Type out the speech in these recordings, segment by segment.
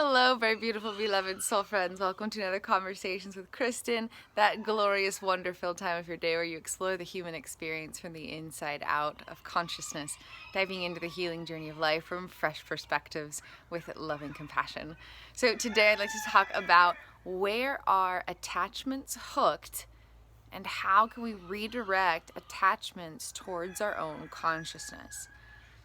Hello, very beautiful, beloved soul friends. Welcome to another Conversations with Kristin, that glorious, wonder-filled time of your day where you explore the human experience from the inside out of consciousness, diving into the healing journey of life from fresh perspectives with loving compassion. So today I'd like to talk about where are attachments hooked and how can we redirect attachments towards our own consciousness.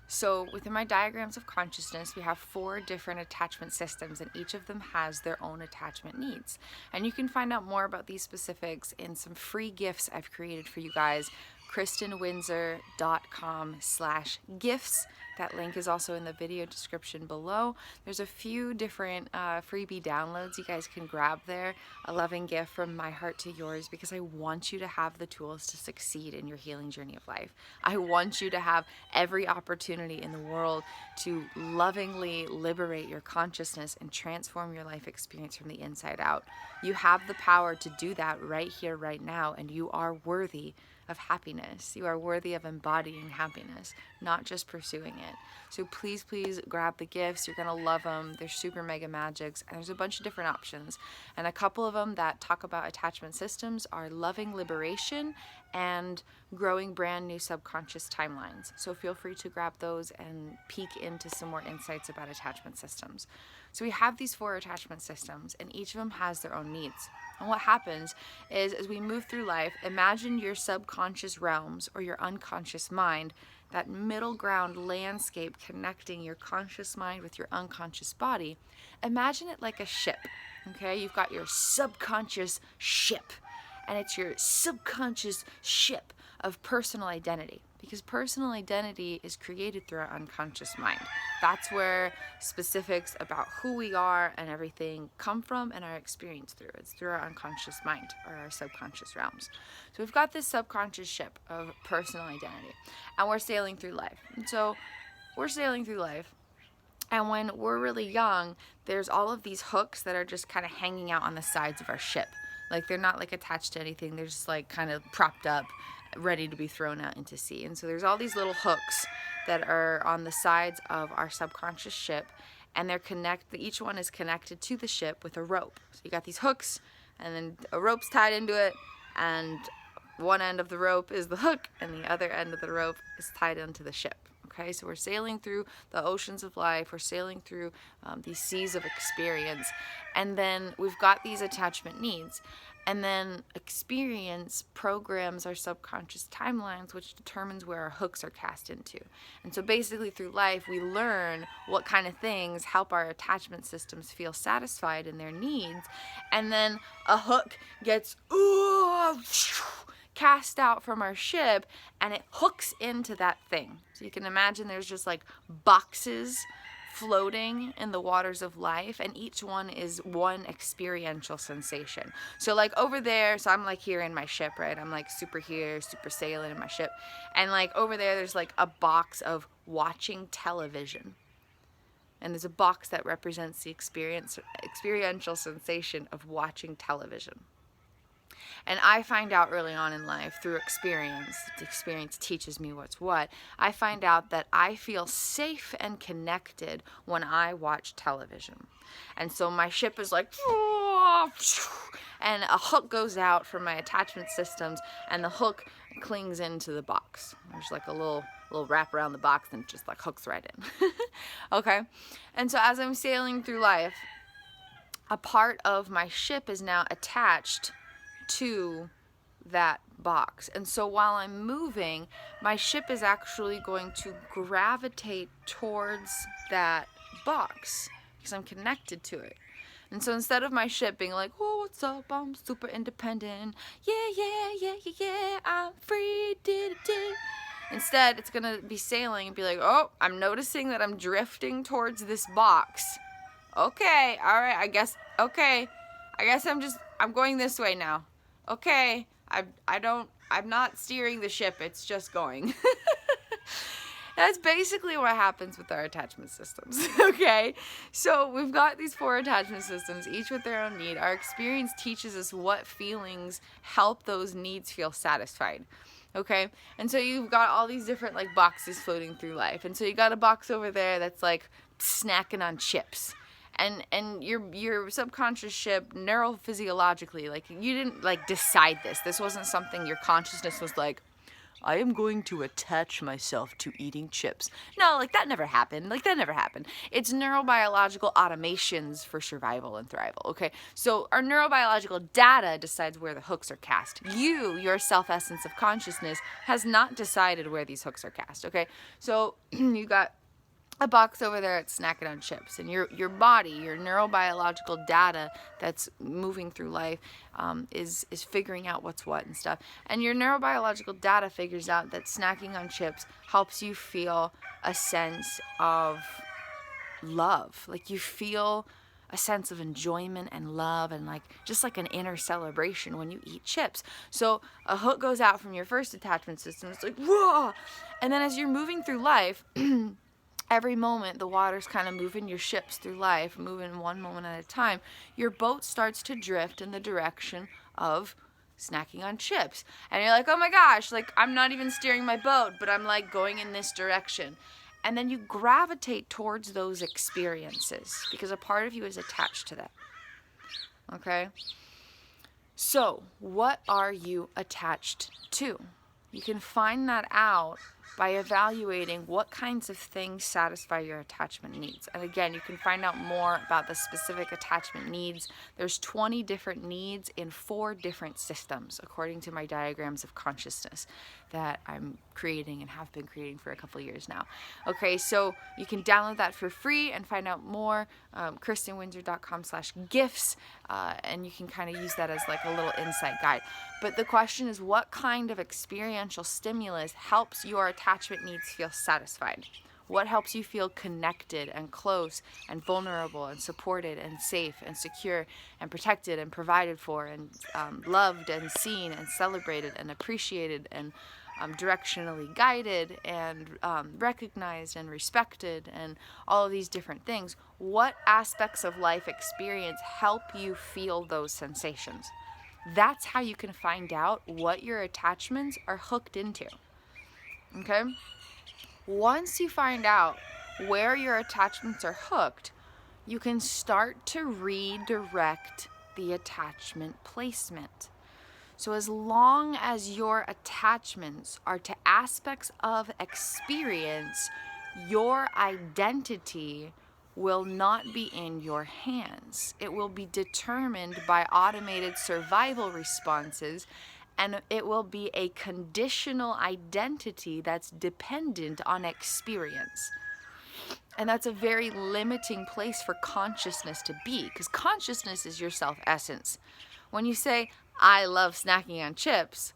So within my diagrams of consciousness, we have 4 different attachment systems, and each of them has their own attachment needs. And you can find out more about these specifics in some free gifts I've created for you guys, kristinwindsor.com/gifts. That link is also in the video description below. There's a few different freebie downloads you guys can grab there. A loving gift from my heart to yours, because I want you to have the tools to succeed in your healing journey of life. I want you to have every opportunity in the world to lovingly liberate your consciousness and transform your life experience from the inside out. You have the power to do that right here, right now, and you are worthy of happiness. You are worthy of embodying happiness, not just pursuing it. So please grab the gifts. You're gonna love them. They're super mega magics, and there's a bunch of different options. And a couple of them that talk about attachment systems are loving liberation and growing brand new subconscious timelines. So feel free to grab those and peek into some more insights about attachment systems. So we have these 4 attachment systems, and each of them has their own needs. And what happens is, as we move through life, imagine your subconscious realms or your unconscious mind, that middle ground landscape connecting your conscious mind with your unconscious body. Imagine it like a ship, okay? You've got your subconscious ship, and it's your subconscious ship of personal identity, because personal identity is created through our unconscious mind. That's where specifics about who we are and everything come from and are experienced through. It's through our unconscious mind or our subconscious realms. So we've got this subconscious ship of personal identity, and we're sailing through life. And so we're sailing through life, and when we're really young, there's all of these hooks that are just kind of hanging out on the sides of our ship. Like, they're not like attached to anything. They're just like kind of propped up, ready to be thrown out into sea. And so there's all these little hooks that are on the sides of our subconscious ship, and they're connected. Each one is connected to the ship with a rope. So you got these hooks, and then a rope's tied into it, and one end of the rope is the hook, and the other end of the rope is tied into the ship. Okay, so we're sailing through the oceans of life. We're sailing through these seas of experience, and then we've got these attachment needs. And then experience programs our subconscious timelines, which determines where our hooks are cast into. And so basically through life, we learn what kind of things help our attachment systems feel satisfied in their needs. And then a hook gets cast out from our ship, and it hooks into that thing. So you can imagine there's just like boxes floating in the waters of life, and each one is one experiential sensation. So like over there, so I'm like here in my ship, right? I'm like super here, super sailing in my ship, and like over there's like a box of watching television, and there's a box that represents the experiential sensation of watching television. And I find out early on in life through experience, the experience teaches me what's what, I find out that I feel safe and connected when I watch television. And so my ship is like, and a hook goes out from my attachment systems, and the hook clings into the box. There's like a little wrap around the box, and just like hooks right in. Okay? And so as I'm sailing through life, a part of my ship is now attached to that box. And so while I'm moving, my ship is actually going to gravitate towards that box because I'm connected to it. And so instead of my ship being like, oh, what's up, I'm super independent, yeah, I'm free, instead it's gonna be sailing and be like, oh, I'm noticing that I'm drifting towards this box. Okay, all right, I guess I'm going this way now. Okay, I'm not steering the ship, it's just going. That's basically what happens with our attachment systems, okay? So we've got these 4 attachment systems, each with their own need. Our experience teaches us what feelings help those needs feel satisfied, okay? And so you've got all these different like boxes floating through life. And so you got a box over there that's like snacking on chips. And your subconscious ship neurophysiologically, like, you didn't like decide this. This wasn't something your consciousness was like, I am going to attach myself to eating chips. No, like, that never happened. Like, that never happened. It's neurobiological automations for survival and thrival, okay? So our neurobiological data decides where the hooks are cast. You, your self-essence of consciousness, has not decided where these hooks are cast, okay? So you got a box over there that's snacking on chips, and your body, your neurobiological data that's moving through life, is figuring out what's what and stuff. And your neurobiological data figures out that snacking on chips helps you feel a sense of love. Like, you feel a sense of enjoyment and love, and like just like an inner celebration when you eat chips. So a hook goes out from your first attachment system. It's like, whoa! And then as you're moving through life, every moment the water's kind of moving your ships through life, moving one moment at a time, your boat starts to drift in the direction of snacking on chips. And you're like, oh my gosh, like, I'm not even steering my boat, but I'm like going in this direction. And then you gravitate towards those experiences because a part of you is attached to that. Okay? So, what are you attached to? You can find that out by evaluating what kinds of things satisfy your attachment needs. And again, you can find out more about the specific attachment needs. There's 20 different needs in 4 different systems, according to my diagrams of consciousness that I'm creating and have been creating for a couple of years now. Okay, so you can download that for free and find out more, kristinwindsor.com/gifts, and you can kind of use that as like a little insight guide. But the question is, what kind of experiential stimulus helps your attachment needs feel satisfied? What helps you feel connected and close and vulnerable and supported and safe and secure and protected and provided for and loved and seen and celebrated and appreciated and directionally guided and recognized and respected and all of these different things? What aspects of life experience help you feel those sensations? That's how you can find out what your attachments are hooked into. Okay? Once you find out where your attachments are hooked, you can start to redirect the attachment placement. So as long as your attachments are to aspects of experience, your identity will not be in your hands. It will be determined by automated survival responses, and it will be a conditional identity that's dependent on experience. And that's a very limiting place for consciousness to be, because consciousness is your self-essence. When you say, I love snacking on chips,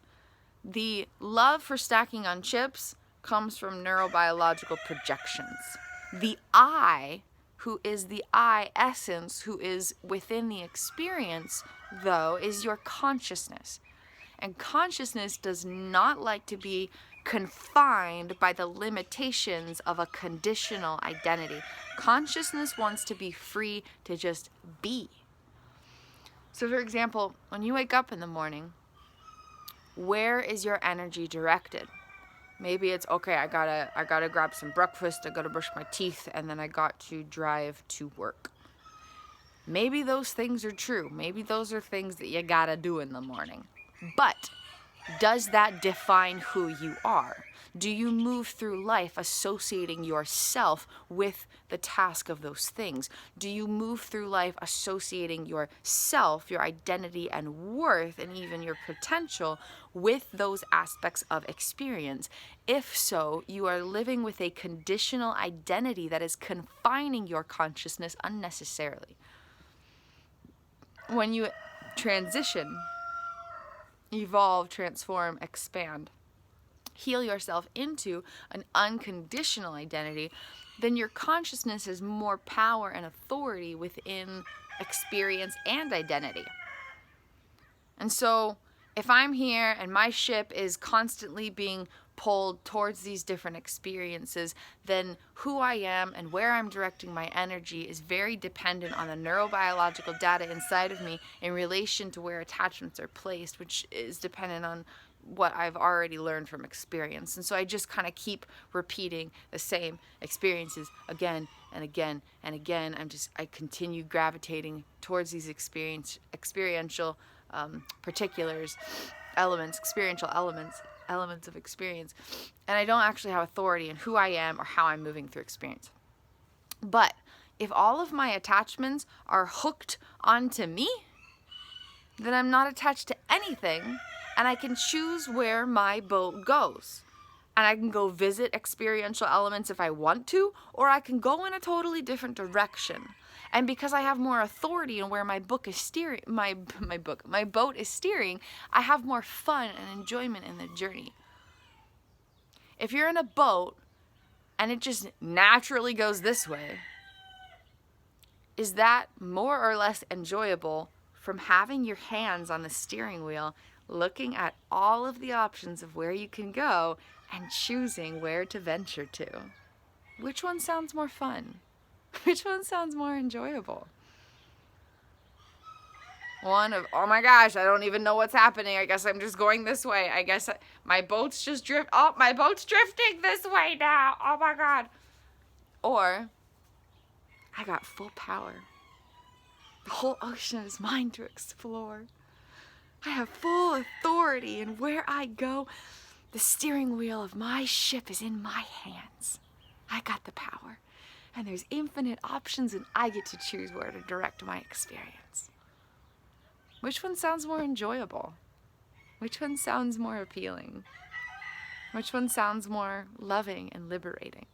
the love for snacking on chips comes from neurobiological projections. The I, who is the I essence, who is within the experience, though, is your consciousness. And consciousness does not like to be confined by the limitations of a conditional identity. Consciousness wants to be free to just be. So for example, when you wake up in the morning, where is your energy directed? Maybe it's, okay, I gotta grab some breakfast, I gotta brush my teeth, and then I got to drive to work. Maybe those things are true. Maybe those are things that you gotta do in the morning. But does that define who you are? Do you move through life associating yourself with the task of those things? Do you move through life associating yourself, your identity and worth, and even your potential with those aspects of experience? If so, you are living with a conditional identity that is confining your consciousness unnecessarily. When you transition, evolve, transform, expand, heal yourself into an unconditional identity, then your consciousness has more power and authority within experience and identity. And so if I'm here and my ship is constantly being pulled towards these different experiences, then who I am and where I'm directing my energy is very dependent on the neurobiological data inside of me in relation to where attachments are placed, which is dependent on what I've already learned from experience. And so I just kind of keep repeating the same experiences again and again and again. I continue gravitating towards these experiential particulars, experiential elements of experience. And I don't actually have authority in who I am or how I'm moving through experience. But if all of my attachments are hooked onto me, then I'm not attached to anything, and I can choose where my boat goes. And I can go visit experiential elements if I want to, or I can go in a totally different direction. And because I have more authority in where my boat is steering, I have more fun and enjoyment in the journey. If you're in a boat and it just naturally goes this way, is that more or less enjoyable from having your hands on the steering wheel, looking at all of the options of where you can go and choosing where to venture to? Which one sounds more fun? Which one sounds more enjoyable? One of, oh my gosh, I don't even know what's happening. I guess I'm just going this way. I guess my boat's just my boat's drifting this way now. Oh my God. Or, I got full power. The whole ocean is mine to explore. I have full authority in where I go. The steering wheel of my ship is in my hands. I got the power. And there's infinite options, and I get to choose where to direct my experience. Which one sounds more enjoyable? Which one sounds more appealing? Which one sounds more loving and liberating?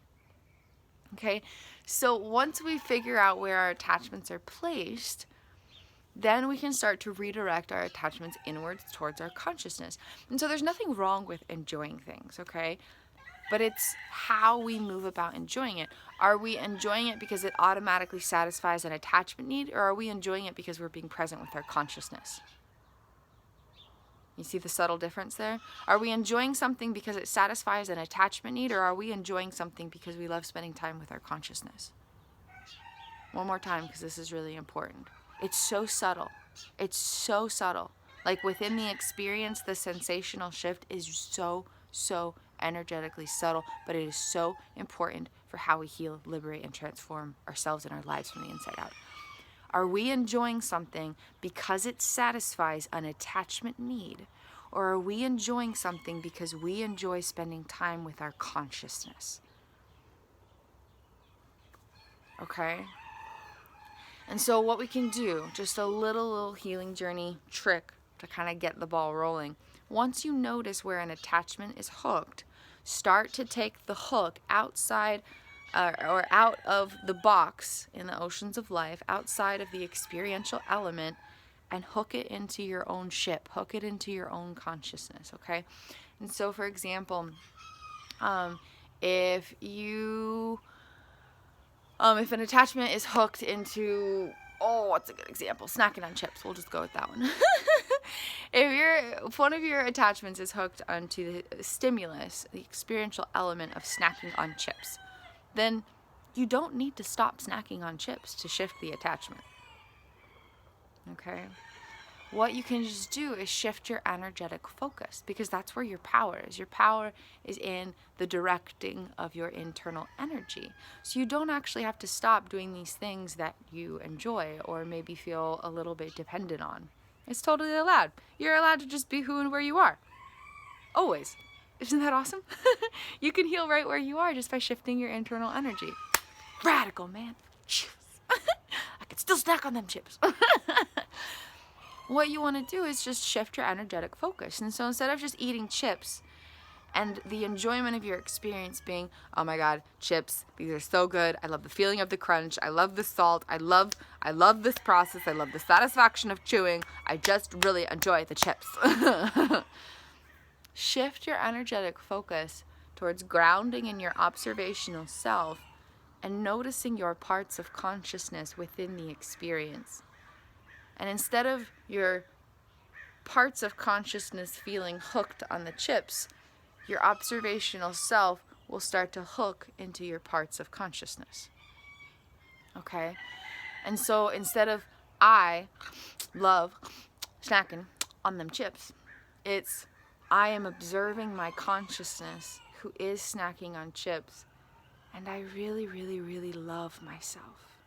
Okay, so once we figure out where our attachments are placed, then we can start to redirect our attachments inwards towards our consciousness. And so there's nothing wrong with enjoying things, okay? But it's how we move about enjoying it. Are we enjoying it because it automatically satisfies an attachment need, or are we enjoying it because we're being present with our consciousness? You see the subtle difference there? Are we enjoying something because it satisfies an attachment need, or are we enjoying something because we love spending time with our consciousness? One more time, because this is really important. It's so subtle. It's so subtle. Like within the experience, the sensational shift is so energetically subtle, but it is so important for how we heal, liberate, and transform ourselves and our lives from the inside out. Are we enjoying something because it satisfies an attachment need? Or are we enjoying something because we enjoy spending time with our consciousness? Okay? And so what we can do, just a little healing journey trick to kind of get the ball rolling. Once you notice where an attachment is hooked, start to take the hook outside or out of the box in the oceans of life, outside of the experiential element, and hook it into your own ship, hook it into your own consciousness, okay? And so, for example, if an attachment is hooked into, what's a good example? Snacking on chips. We'll just go with that one. If one of your attachments is hooked onto the stimulus, the experiential element of snacking on chips, then you don't need to stop snacking on chips to shift the attachment. Okay? What you can just do is shift your energetic focus, because that's where your power is. Your power is in the directing of your internal energy. So you don't actually have to stop doing these things that you enjoy or maybe feel a little bit dependent on. It's totally allowed. You're allowed to just be who and where you are. Always. Isn't that awesome? You can heal right where you are just by shifting your internal energy. Radical, man. I can still snack on them chips. What you want to do is just shift your energetic focus. And so instead of just eating chips and the enjoyment of your experience being, oh my God, chips, these are so good. I love the feeling of the crunch. I love the salt. I love this process. I love the satisfaction of chewing. I just really enjoy the chips. Shift your energetic focus towards grounding in your observational self and noticing your parts of consciousness within the experience. And instead of your parts of consciousness feeling hooked on the chips, your observational self will start to hook into your parts of consciousness. Okay? And so instead of I love snacking on them chips, it's I am observing my consciousness who is snacking on chips, And I really, really, really love myself.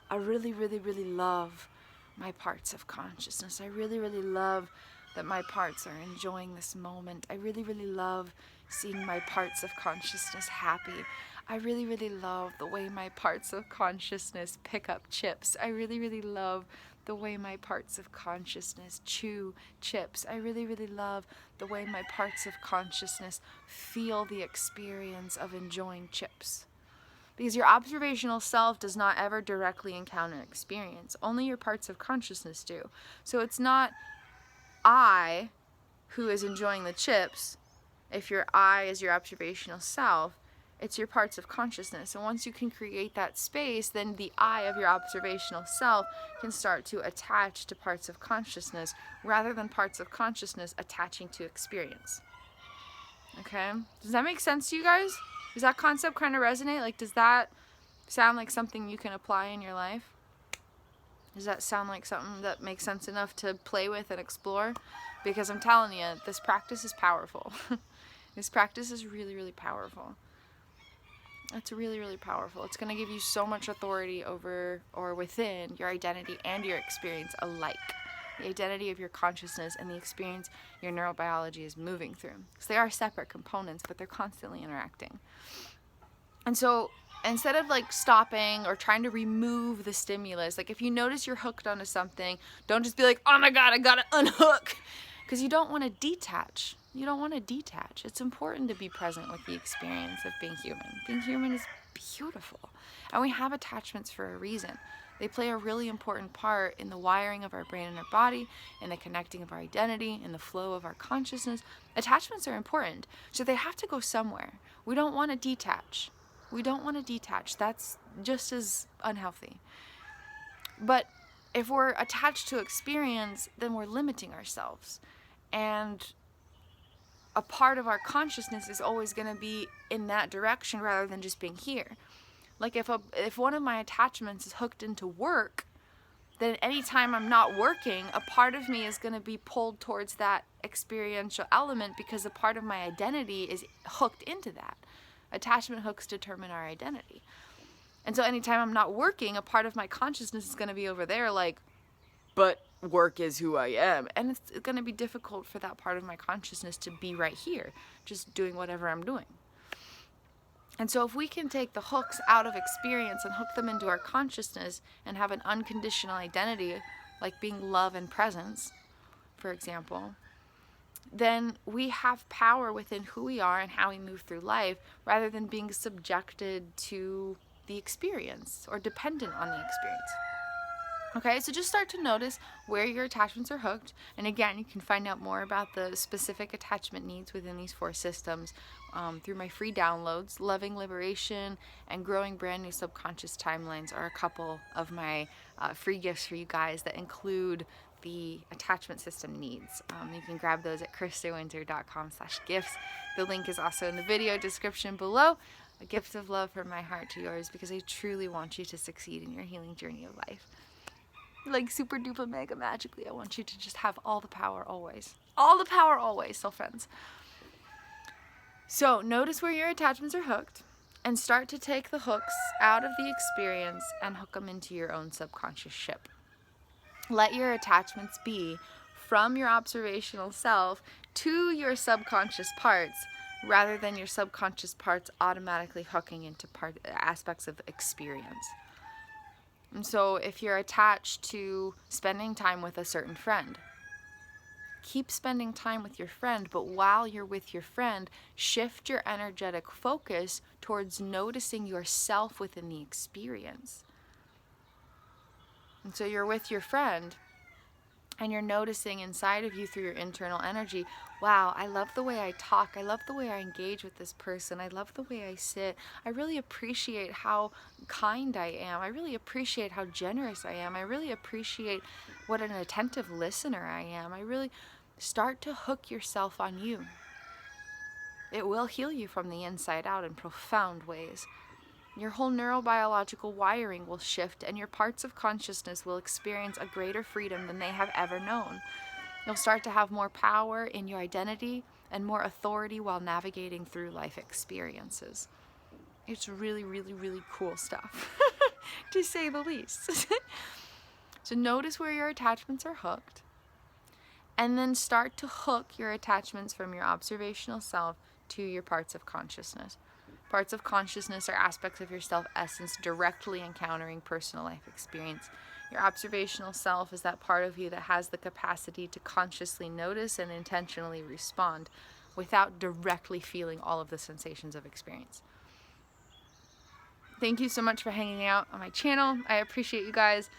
I really, really, really love my parts of consciousness. I really, really love that my parts are enjoying this moment. I really, really love seeing my parts of consciousness happy. I really, really love the way my parts of consciousness pick up chips. I really, really love the way my parts of consciousness chew chips. I really, really love the way my parts of consciousness feel the experience of enjoying chips. Because your observational self does not ever directly encounter experience. Only your parts of consciousness do. So it's not I who is enjoying the chips. If your I is your observational self, it's your parts of consciousness. And once you can create that space, then the I of your observational self can start to attach to parts of consciousness rather than parts of consciousness attaching to experience. Okay? Does that make sense to you guys? Does that concept kind of resonate? Like, does that sound like something you can apply in your life? Does that sound like something that makes sense enough to play with and explore? Because I'm telling you, this practice is powerful. This practice is really, really powerful. It's really, really powerful. It's going to give you so much authority over or within your identity and your experience alike. The identity of your consciousness and the experience your neurobiology is moving through. Because they are separate components, but they're constantly interacting. And so instead of like stopping or trying to remove the stimulus, like if you notice you're hooked onto something, don't just be like, oh my God, I gotta unhook. Because you don't want to detach. You don't want to detach. It's important to be present with the experience of being human. Being human is beautiful. And we have attachments for a reason. They play a really important part in the wiring of our brain and our body, in the connecting of our identity, in the flow of our consciousness. Attachments are important. So they have to go somewhere. We don't want to detach. We don't want to detach. That's just as unhealthy. But if we're attached to experience, then we're limiting ourselves. And a part of our consciousness is always going to be in that direction rather than just being here. Like if one of my attachments is hooked into work, then anytime I'm not working, a part of me is going to be pulled towards that experiential element because a part of my identity is hooked into that. Attachment hooks determine our identity. And so anytime I'm not working, a part of my consciousness is going to be over there like, but work is who I am. And it's going to be difficult for that part of my consciousness to be right here, just doing whatever I'm doing. And so if we can take the hooks out of experience and hook them into our consciousness and have an unconditional identity, like being love and presence, for example, then we have power within who we are and how we move through life rather than being subjected to the experience or dependent on the experience. Okay, so just start to notice where your attachments are hooked. And again, you can find out more about the specific attachment needs within these 4 systems through my free downloads. Loving Liberation and Growing Brand New Subconscious Timelines are a couple of my free gifts for you guys that include the attachment system needs. You can grab those at kristinwinter.com/gifts. The link is also in the video description below. A gift of love from my heart to yours because I truly want you to succeed in your healing journey of life. Like super duper mega magically. I want you to just have all the power always. All the power always, so friends. So notice where your attachments are hooked and start to take the hooks out of the experience and hook them into your own subconscious ship. Let your attachments be from your observational self to your subconscious parts rather than your subconscious parts automatically hooking into aspects of experience. And so if you're attached to spending time with a certain friend, keep spending time with your friend, but while you're with your friend, shift your energetic focus towards noticing yourself within the experience. And so you're with your friend and you're noticing inside of you through your internal energy, wow, I love the way I talk. I love the way I engage with this person. I love the way I sit. I really appreciate how kind I am. I really appreciate how generous I am. I really appreciate what an attentive listener I am. I really start to hook yourself on you. It will heal you from the inside out in profound ways. Your whole neurobiological wiring will shift and your parts of consciousness will experience a greater freedom than they have ever known. You'll start to have more power in your identity and more authority while navigating through life experiences. It's really, really, really cool stuff, to say the least. So notice where your attachments are hooked, and then start to hook your attachments from your observational self to your parts of consciousness. Parts of consciousness are aspects of your self-essence directly encountering personal life experience. Your observational self is that part of you that has the capacity to consciously notice and intentionally respond without directly feeling all of the sensations of experience. Thank you so much for hanging out on my channel. I appreciate you guys.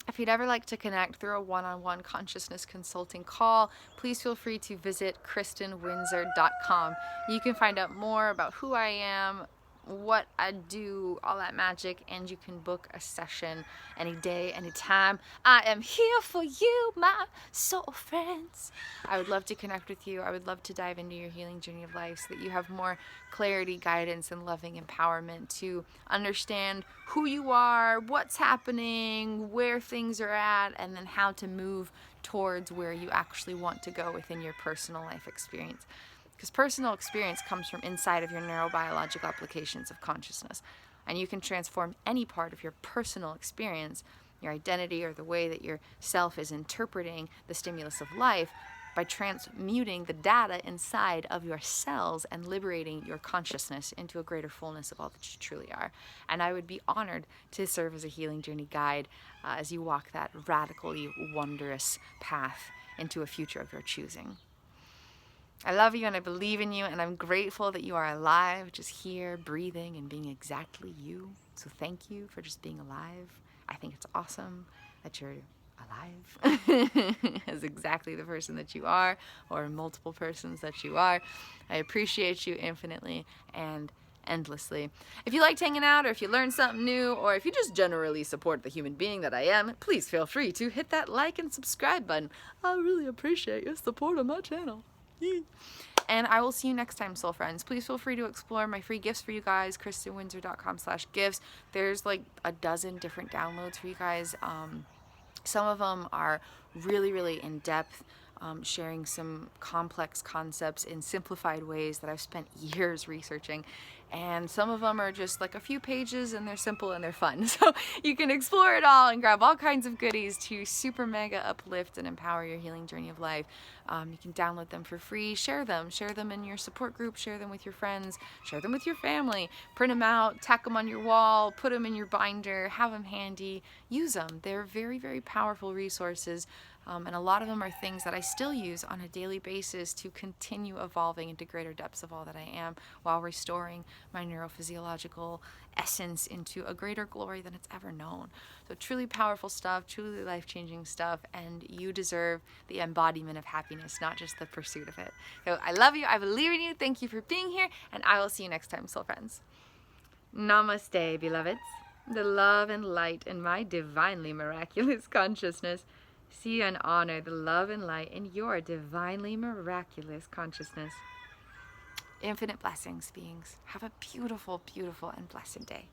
If you'd ever like to connect through a one-on-one consciousness consulting call, please feel free to visit KristinWindsor.com. You can find out more about who I am, what I do, all that magic, and you can book a session any day, anytime. I am here for you, my soul friends. I would love to connect with you. I would love to dive into your healing journey of life so that you have more clarity, guidance, and loving empowerment to understand who you are, what's happening, where things are at, and then how to move towards where you actually want to go within your personal life experience. Because personal experience comes from inside of your neurobiological applications of consciousness. And you can transform any part of your personal experience, your identity, or the way that your self is interpreting the stimulus of life by transmuting the data inside of your cells and liberating your consciousness into a greater fullness of all that you truly are. And I would be honored to serve as a healing journey guide as you walk that radically wondrous path into a future of your choosing. I love you and I believe in you, and I'm grateful that you are alive, just here, breathing and being exactly you. So thank you for just being alive. I think it's awesome that you're alive as exactly the person that you are, or multiple persons that you are. I appreciate you infinitely and endlessly. If you liked hanging out, or if you learned something new, or if you just generally support the human being that I am, please feel free to hit that like and subscribe button. I really appreciate your support on my channel. And I will see you next time, soul friends. Please feel free to explore my free gifts for you guys, KristinWindsor.com/gifts. There's like a dozen different downloads for you guys. Some of them are really, really in-depth, sharing some complex concepts in simplified ways that I've spent years researching. And some of them are just like a few pages, and they're simple and they're fun. So you can explore it all and grab all kinds of goodies to super mega uplift and empower your healing journey of life. You can download them for free, share them in your support group, share them with your friends, share them with your family, print them out, tack them on your wall, put them in your binder, have them handy, use them. They're very, very powerful resources. And a lot of them are things that I still use on a daily basis to continue evolving into greater depths of all that I am, while restoring my neurophysiological essence into a greater glory than it's ever known. So truly powerful stuff, truly life-changing stuff, and you deserve the embodiment of happiness, not just the pursuit of it. So I love you, I believe in you, thank you for being here, and I will see you next time, soul friends. Namaste, beloveds. The love and light in my divinely miraculous consciousness. See and honor the love and light in your divinely miraculous consciousness. Infinite blessings, beings. Have a beautiful, beautiful and blessed day.